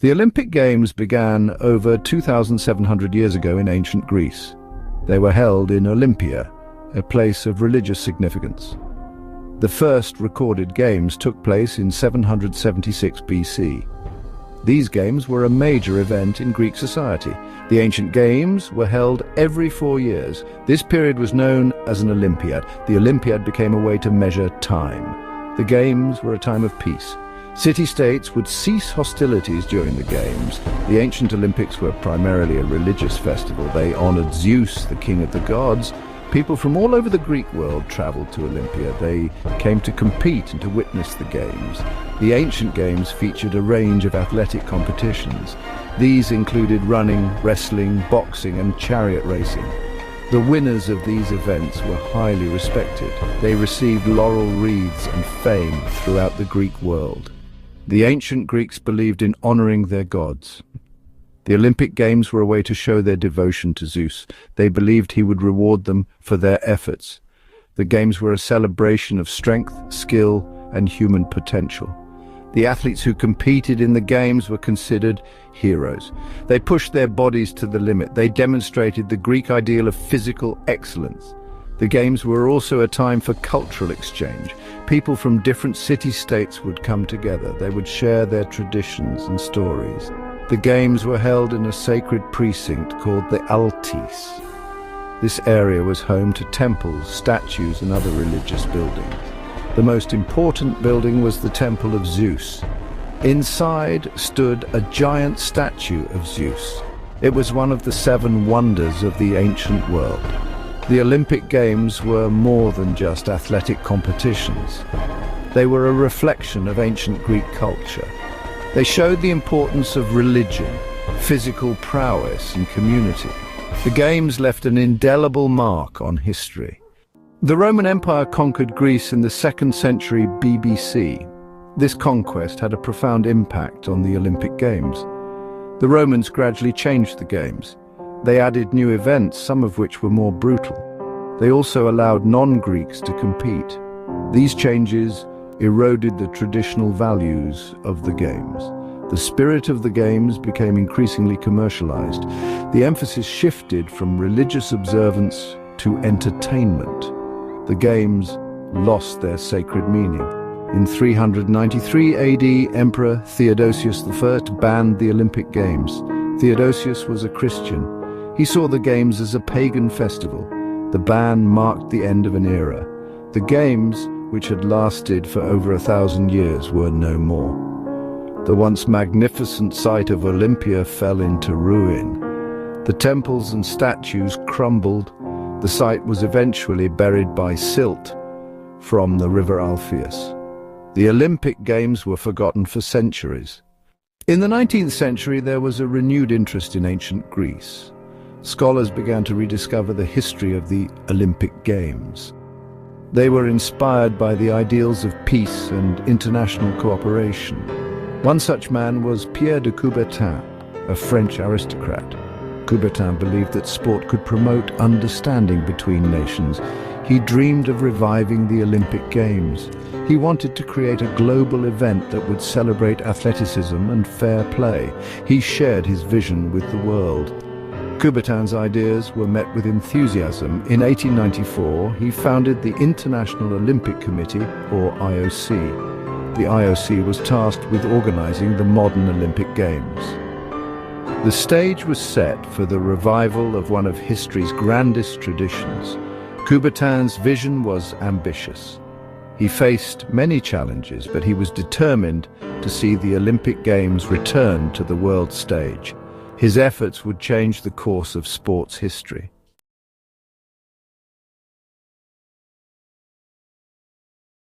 The Olympic Games began over 2,700 years ago in ancient Greece. They were held in Olympia, a place of religious significance. The first recorded games took place in 776 BC. These games were a major event in Greek society. The ancient games were held every 4 years. This period was known as an Olympiad. The Olympiad became a way to measure time. The games were a time of peace. City-states would cease hostilities during the games. The ancient Olympics were primarily a religious festival. They honored Zeus, the king of the gods. People from all over the Greek world traveled to Olympia. They came to compete and to witness the games. The ancient games featured a range of athletic competitions. These included running, wrestling, boxing, and chariot racing. The winners of these events were highly respected. They received laurel wreaths and fame throughout the Greek world. The ancient Greeks believed in honoring their gods. The Olympic Games were a way to show their devotion to Zeus. They believed he would reward them for their efforts. The Games were a celebration of strength, skill, and human potential. The athletes who competed in the Games were considered heroes. They pushed their bodies to the limit. They demonstrated the Greek ideal of physical excellence. The Games were also a time for cultural exchange. People from different city-states would come together. They would share their traditions and stories. The Games were held in a sacred precinct called the Altis. This area was home to temples, statues, and other religious buildings. The most important building was the Temple of Zeus. Inside stood a giant statue of Zeus. It was one of the 7 wonders of the ancient world. The Olympic Games were more than just athletic competitions. They were a reflection of ancient Greek culture. They showed the importance of religion, physical prowess, and community. The Games left an indelible mark on history. The Roman Empire conquered Greece in the 2nd century BC. This conquest had a profound impact on the Olympic Games. The Romans gradually changed the Games. They added new events, some of which were more brutal. They also allowed non-Greeks to compete. These changes eroded the traditional values of the Games. The spirit of the Games became increasingly commercialized. The emphasis shifted from religious observance to entertainment. The Games lost their sacred meaning. In 393 AD, Emperor Theodosius I banned the Olympic Games. Theodosius was a Christian. He saw the Games as a pagan festival. The ban marked the end of an era. The Games, which had lasted for over 1,000 years, were no more. The once magnificent site of Olympia fell into ruin. The temples and statues crumbled. The site was eventually buried by silt from the river Alpheus. The Olympic Games were forgotten for centuries. In the 19th century, there was a renewed interest in ancient Greece. Scholars began to rediscover the history of the Olympic Games. They were inspired by the ideals of peace and international cooperation. One such man was Pierre de Coubertin, a French aristocrat. Coubertin believed that sport could promote understanding between nations. He dreamed of reviving the Olympic Games. He wanted to create a global event that would celebrate athleticism and fair play. He shared his vision with the world. Coubertin's ideas were met with enthusiasm. In 1894, he founded the International Olympic Committee, or IOC. The IOC was tasked with organizing the modern Olympic Games. The stage was set for the revival of one of history's grandest traditions. Coubertin's vision was ambitious. He faced many challenges, but he was determined to see the Olympic Games return to the world stage. His efforts would change the course of sports history.